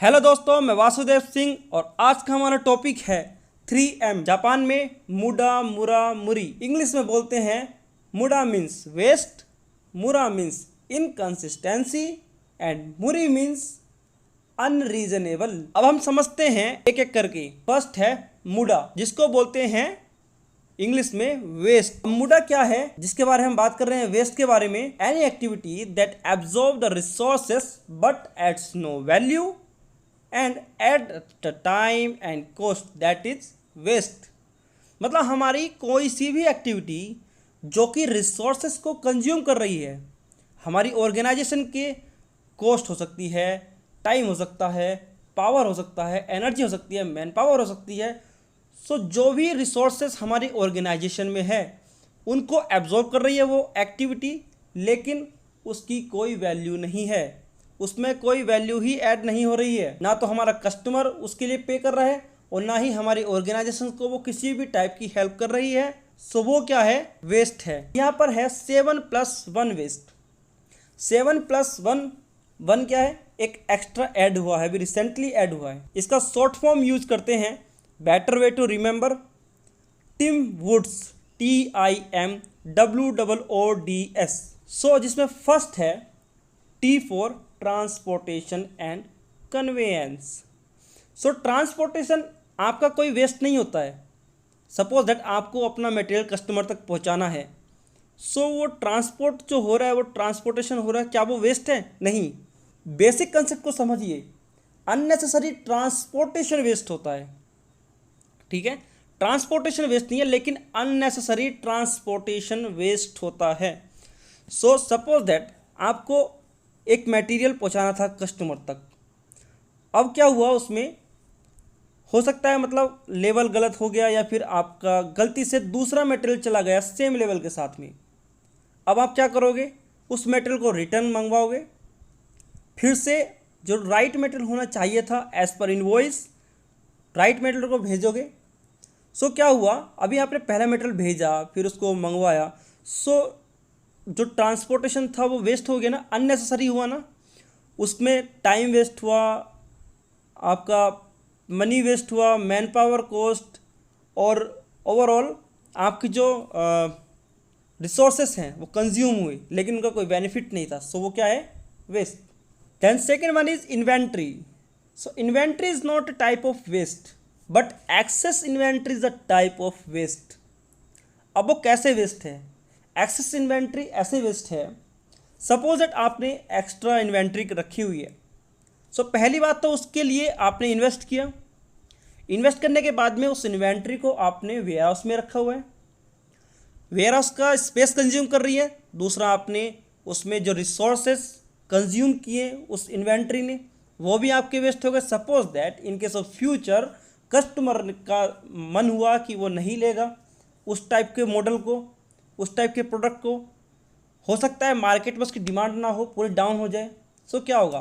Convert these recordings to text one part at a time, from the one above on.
Hello दोस्तों, मैं वासुदेव सिंह और आज का हमारा टॉपिक है 3M। जापान में मुडा मुरा मुरी, इंग्लिश में बोलते हैं मुडा मीन्स वेस्ट, मुरा means inconsistency and Muri means unreasonable. अब हम समझते हैं एक एक करके। फर्स्ट है मुडा, जिसको बोलते हैं इंग्लिश में वेस्ट। मुडा क्या है जिसके बारे में हम बात कर रहे हैं, वेस्ट के बारे में। Any activity that absorb the resources but adds no value and at the time and cost that is waste. मतलब हमारी कोई सी भी एक्टिविटी जो कि रिसोर्सेस को कंज्यूम कर रही है, हमारी ऑर्गेनाइजेशन के कॉस्ट हो सकती है, टाइम हो सकता है, पावर हो सकता है, एनर्जी हो सकती है, मैन पावर हो सकती है। सो जो भी रिसोर्सेस हमारी ऑर्गेनाइजेशन में है उनको एब्जॉर्ब कर रही है वो एक्टिविटी, लेकिन उसकी कोई वैल्यू नहीं है, उसमें कोई वैल्यू ही ऐड नहीं हो रही है। ना तो हमारा कस्टमर उसके लिए पे कर रहा है और ना ही हमारी ऑर्गेनाइजेशन को वो किसी भी टाइप की हेल्प कर रही है। सो वो क्या है, वेस्ट है। यहाँ पर है 7+1 वेस्ट। 7+1 क्या है, एक एक्स्ट्रा ऐड हुआ है, अभी रिसेंटली ऐड हुआ है। इसका शॉर्ट फॉर्म यूज करते हैं, better way to remember, Tim Woods, TIMWOODS। So जिसमें फर्स्ट है T for transportation and conveyance. So transportation आपका कोई वेस्ट नहीं होता है। सपोज दैट आपको अपना मटेरियल कस्टमर तक पहुंचाना है, सो वो ट्रांसपोर्ट जो हो रहा है, वो ट्रांसपोर्टेशन हो रहा है, क्या वो वेस्ट है? नहीं। बेसिक कंसेप्ट को समझिए, अननेसेसरी ट्रांसपोर्टेशन वेस्ट होता है, ठीक है। ट्रांसपोर्टेशन वेस्ट नहीं है, लेकिन अननेसेसरी ट्रांसपोर्टेशन वेस्ट होता है। सो सपोज दैट आपको एक मटेरियल पहुंचाना था कस्टमर तक। अब क्या हुआ, उसमें हो सकता है मतलब लेवल गलत हो गया, या फिर आपका गलती से दूसरा मटेरियल चला गया सेम लेवल के साथ में। अब आप क्या करोगे, उस मटेरियल को रिटर्न मंगवाओगे, फिर से जो राइट मटेरियल होना चाहिए था as per invoice, right material को भेजोगे। सो क्या हुआ, अभी आपने पहला मटेरियल भेजा, फिर उसको मंगवाया, सो जो ट्रांसपोर्टेशन था वो वेस्ट हो गया ना, अननेसेसरी हुआ ना। उसमें टाइम वेस्ट हुआ, आपका मनी वेस्ट हुआ, मैन पावर कॉस्ट, और ओवरऑल आपकी जो रिसोर्सेस हैं वो कंज्यूम हुए, लेकिन उनका कोई बेनिफिट नहीं था। सो वो क्या है, waste. Then second one is inventory. So inventory is not a type of waste, but excess inventory is a type of waste. अब वो कैसे वेस्ट है? एक्सेस इन्वेंट्री ऐसे वेस्ट है, सपोज दैट आपने एक्स्ट्रा इन्वेंट्री रखी हुई है। सो पहली बात तो उसके लिए आपने इन्वेस्ट किया, इन्वेस्ट करने के बाद में उस इन्वेंट्री को आपने वेयर हाउस में रखा हुआ है, वेयर हाउस का स्पेस कंज्यूम कर रही है। दूसरा, आपने उसमें जो रिसोर्सेस कंज्यूम किए उस इन्वेंट्री ने, वो भी आपके वेस्ट हो गए। Suppose that in case of future customer का मन हुआ कि वो नहीं लेगा उस टाइप के मॉडल को, उस टाइप के प्रोडक्ट को, हो सकता है मार्केट में उसकी डिमांड ना हो, पूरी डाउन हो जाए। सो क्या होगा,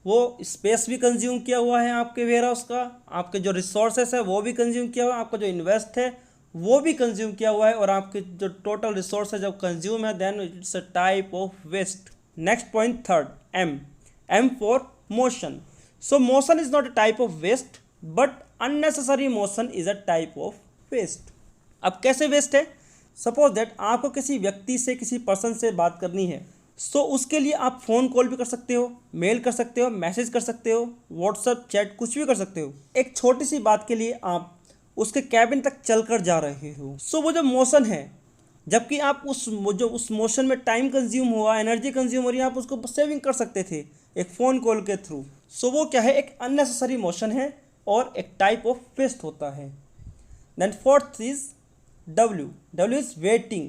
वो स्पेस भी कंज्यूम किया हुआ है आपके वेयर हाउस का, आपके जो रिसोर्सेस है वो भी कंज्यूम किया हुआ है, आपका जो इन्वेस्ट है वो भी कंज्यूम किया हुआ है, और आपके जो टोटल रिसोर्स है जब कंज्यूम है, then it's a type of waste. Next point third, M for motion. So motion is not a type of waste, but unnecessary motion is a type of waste. अब कैसे waste है? Suppose that आपको किसी व्यक्ति से, किसी person से बात करनी है, सो उसके लिए आप फ़ोन कॉल भी कर सकते हो, मेल कर सकते हो, मैसेज कर सकते हो, व्हाट्सएप चैट कुछ भी कर सकते हो। एक छोटी सी बात के लिए आप उसके कैबिन तक चलकर जा रहे हो। सो वो जो मोशन है, जबकि आप उस मोशन में टाइम कंज्यूम हुआ, एनर्जी कंज्यूम हो रही है, आप उसको सेविंग कर सकते थे एक फ़ोन कॉल के थ्रू। सो वो क्या है, एक अननेसेसरी मोशन है और एक टाइप ऑफ वेस्ट होता है। Then fourth is W is waiting.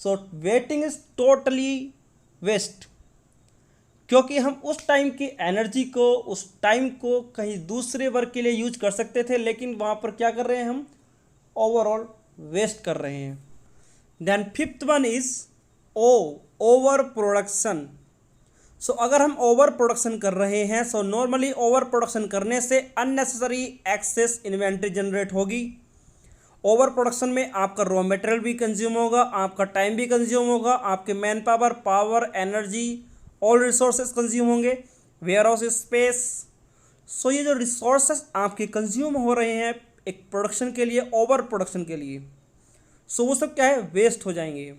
So waiting is totally waste, क्योंकि हम उस टाइम की एनर्जी को, उस टाइम को कहीं दूसरे वर्क के लिए यूज कर सकते थे, लेकिन वहाँ पर क्या कर रहे हैं, हम ओवरऑल वेस्ट कर रहे हैं। Then fifth one is over production. So अगर हम ओवर प्रोडक्शन कर रहे हैं, सो नॉर्मली ओवर प्रोडक्शन करने से अननेसेसरी एक्सेस इन्वेंट्री जनरेट होगी। ओवर प्रोडक्शन में आपका रॉ मटेरियल भी कंज्यूम होगा, आपका टाइम भी कंज्यूम होगा, आपके man power, energy, all resources consume होंगे, वेयर हाउस स्पेस, सो ये जो रिसोर्सेस आपके कंज्यूम हो रहे हैं एक प्रोडक्शन के लिए, ओवर प्रोडक्शन के लिए, सो वो सब क्या है, वेस्ट हो जाएंगे,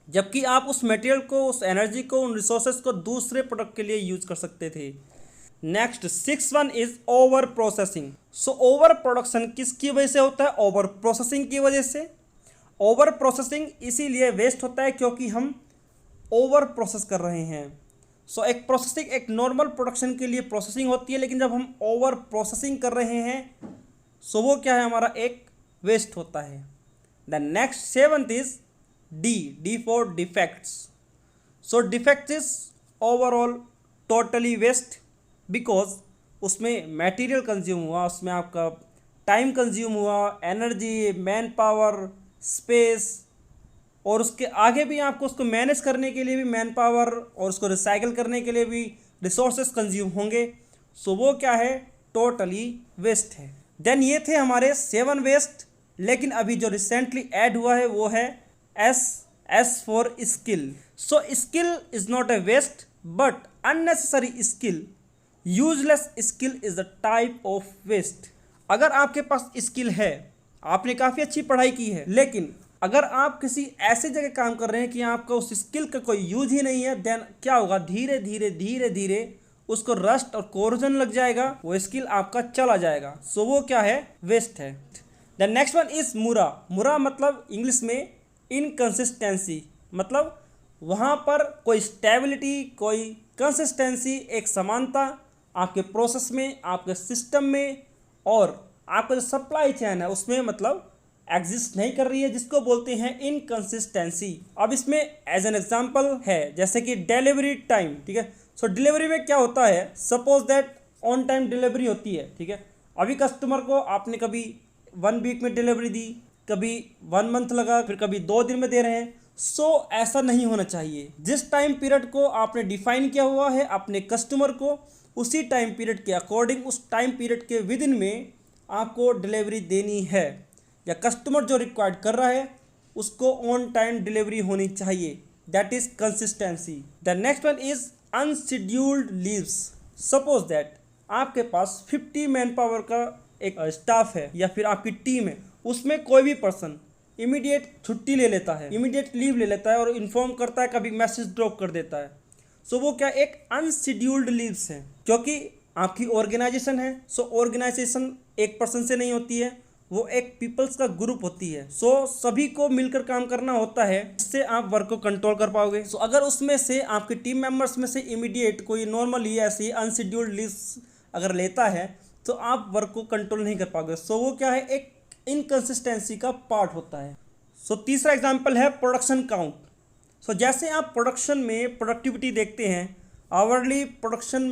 जबकि आप उस मटेरियल को, उस एनर्जी को, उन रिसोर्सेस को दूसरे प्रोडक्ट के लिए यूज कर सकते थे। Next 6 is over processing. So over production किसकी वजह से होता है, ओवर प्रोसेसिंग की वजह से। ओवर प्रोसेसिंग इसीलिए वेस्ट होता है क्योंकि हम ओवर प्रोसेस कर रहे हैं। सो एक प्रोसेसिंग, एक नॉर्मल प्रोडक्शन के लिए प्रोसेसिंग होती है, लेकिन जब हम ओवर प्रोसेसिंग कर रहे हैं सो वो क्या है, हमारा एक वेस्ट होता है। The next 7th is D for defects. So defect is overall totally waste, because उसमें मटेरियल कंज्यूम हुआ, उसमें आपका टाइम कंज्यूम हुआ, एनर्जी, मैन पावर, स्पेस, और उसके आगे भी आपको उसको मैनेज करने के लिए भी मैन पावर और उसको रिसाइकल करने के लिए भी रिसोर्सेस कंज्यूम होंगे। सो वो क्या है, टोटली वेस्ट है। देन ये थे हमारे 7 वेस्ट, लेकिन अभी जो रिसेंटली ऐड हुआ है वो है S for skill. So skill is not a waste but unnecessary skill, useless skill is the type of waste. अगर आपके पास स्किल है, आपने काफ़ी अच्छी पढ़ाई की है, लेकिन अगर आप किसी ऐसे जगह काम कर रहे हैं कि आपका उस स्किल का कोई यूज ही नहीं है, देन क्या होगा, धीरे धीरे धीरे धीरे उसको रस्ट और कोरोजन लग जाएगा, वो स्किल आपका चला जाएगा। सो वो क्या है, वेस्ट है। द नेक्स्ट वन इज मुरा। मुरा मतलब इंग्लिश में इनकंसिस्टेंसी, मतलब वहाँ पर कोई स्टेबिलिटी, कोई कंसिस्टेंसी, एक समानता आपके प्रोसेस में, आपके सिस्टम में और आपका जो सप्लाई चेन है उसमें मतलब एग्जिस्ट नहीं कर रही है, जिसको बोलते हैं इनकंसिस्टेंसी। अब इसमें एज एन एग्जांपल है जैसे कि डिलीवरी टाइम, ठीक है। सो डिलीवरी में क्या होता है, suppose that on time delivery होती है, ठीक है। अभी कस्टमर को आपने कभी 1 वीक में डिलीवरी दी, कभी 1 मंथ लगा, फिर कभी 2 दिन में दे रहे हैं। सो ऐसा नहीं होना चाहिए। जिस टाइम पीरियड को आपने डिफाइन किया हुआ है अपने कस्टमर को, उसी टाइम पीरियड के अकॉर्डिंग, उस टाइम पीरियड के विद इन में आपको डिलीवरी देनी है, या कस्टमर जो रिक्वायर्ड कर रहा है उसको ऑन टाइम डिलीवरी होनी चाहिए। That is consistency. The next one is unscheduled leaves. Suppose that आपके पास 50 मैन पावर का एक स्टाफ है या फिर आपकी टीम है, उसमें कोई भी पर्सन इमीडिएट छुट्टी ले लेता है, इमीडिएट लीव ले लेता है और इन्फॉर्म करता है, कभी मैसेज ड्रॉप कर देता है। सो वो क्या, एक अनशेड्यूल्ड लीव्स है, क्योंकि आपकी ऑर्गेनाइजेशन है। सो ऑर्गेनाइजेशन एक पर्सन से नहीं होती है, वो एक पीपल्स का ग्रुप होती है। सो सभी को मिलकर काम करना होता है, जिससे आप वर्क को कंट्रोल कर पाओगे। सो अगर उसमें से आपके टीम मेंबर्स में से इमीडिएट कोई नॉर्मली ऐसी अनशेड्यूल्ड लीव्स अगर लेता है तो आप वर्क को कंट्रोल नहीं कर पाओगे। सो वो क्या है, एक इनकंसिस्टेंसी का पार्ट होता है। सो तीसरा एग्जाम्पल है प्रोडक्शन काउंट। सो जैसे आप प्रोडक्शन में प्रोडक्टिविटी देखते हैं, आवरली प्रोडक्शन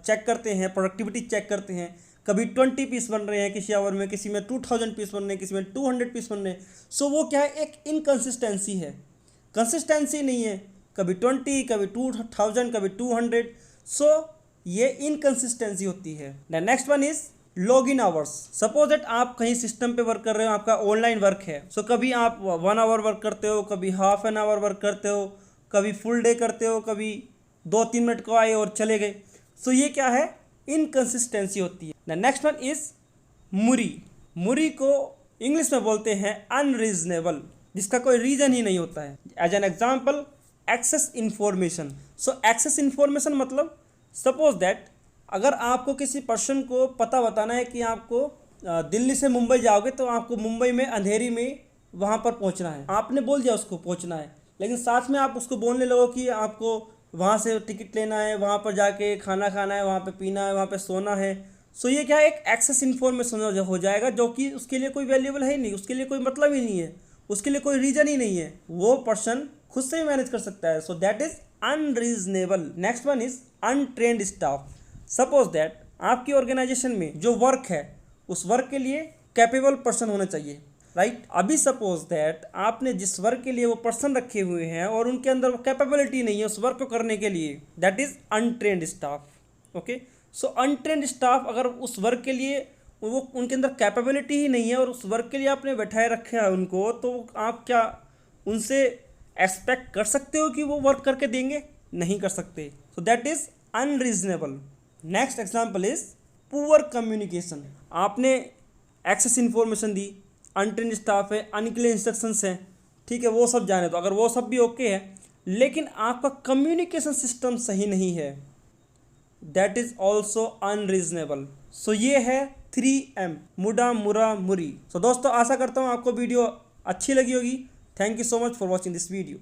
चेक करते हैं, प्रोडक्टिविटी चेक करते हैं, कभी 20 पीस बन रहे हैं किसी आवर में, किसी में 2000 पीस बन रहे हैं, किसी में 200 पीस बन रहे हैं। सो वो क्या है, एक इनकंसिस्टेंसी है, कंसिस्टेंसी नहीं है, कभी 20, कभी 2000, कभी 200। सो ये इनकंसिस्टेंसी होती है। The next one is log in hours. Suppose that आप कहीं सिस्टम पे वर्क कर रहे हो, आपका ऑनलाइन वर्क है। सो कभी आप 1 आवर वर्क करते हो, कभी हाफ एन आवर वर्क करते हो, कभी फुल डे करते हो, कभी 2-3 मिनट को आए और चले गए। सो ये क्या है, इनकंसिस्टेंसी होती है। द नेक्स्ट वन इज मुरी। मुरी को इंग्लिश में बोलते हैं अनरीजनेबल, जिसका कोई रीजन ही नहीं होता है। As an example excess information. So excess information मतलब सपोज दैट अगर आपको किसी पर्सन को पता बताना है कि आपको दिल्ली से मुंबई जाओगे, तो आपको मुंबई में अंधेरी में वहाँ पर पहुँचना है, आपने बोल दिया उसको पहुँचना है, लेकिन साथ में आप उसको बोलने लगो कि आपको वहाँ से टिकट लेना है, वहाँ पर जाके खाना खाना है, वहाँ पे पीना है, वहाँ पे सोना है। सो ये क्या है, एक एक्सेस इन्फॉर्मेशन हो जाएगा, जो कि उसके लिए कोई वैल्यूएबल है ही नहीं, उसके लिए कोई मतलब ही नहीं है, उसके लिए कोई रीजन ही नहीं है, वो पर्सन खुद से ही मैनेज कर सकता है। So that is unreasonable. Next one is untrained staff. Suppose that आपकी ऑर्गेनाइजेशन में जो वर्क है, उस वर्क के लिए कैपेबल पर्सन होना चाहिए, राइट। अभी सपोज दैट आपने जिस वर्क के लिए वो पर्सन रखे हुए हैं और उनके अंदर वो कैपेबिलिटी नहीं है उस वर्क को करने के लिए, that is untrained staff. Okay, so untrained staff अगर उस वर्क के लिए वो उनके अंदर कैपेबिलिटी ही नहीं है और उस वर्क के लिए आपने बैठाए रखा है उनको, तो आप क्या उनसे एक्सपेक्ट कर सकते हो कि वो वर्क करके देंगे? नहीं कर सकते। So that is unreasonable. Next example is poor communication. आपने एक्सेस इन्फॉर्मेशन दी, अनट्रेन्ड स्टाफ है, अनक्लियर इंस्ट्रक्शंस हैं, ठीक है, वो सब जाने दो, अगर वो सब भी ओके है लेकिन आपका कम्युनिकेशन सिस्टम सही नहीं है, दैट इज ऑल्सो अनरीजनेबल। सो ये है 3M, मुडा मुरा मुरी। सो दोस्तों आशा करता हूँ आपको वीडियो अच्छी लगी होगी। Thank you so much for watching this video.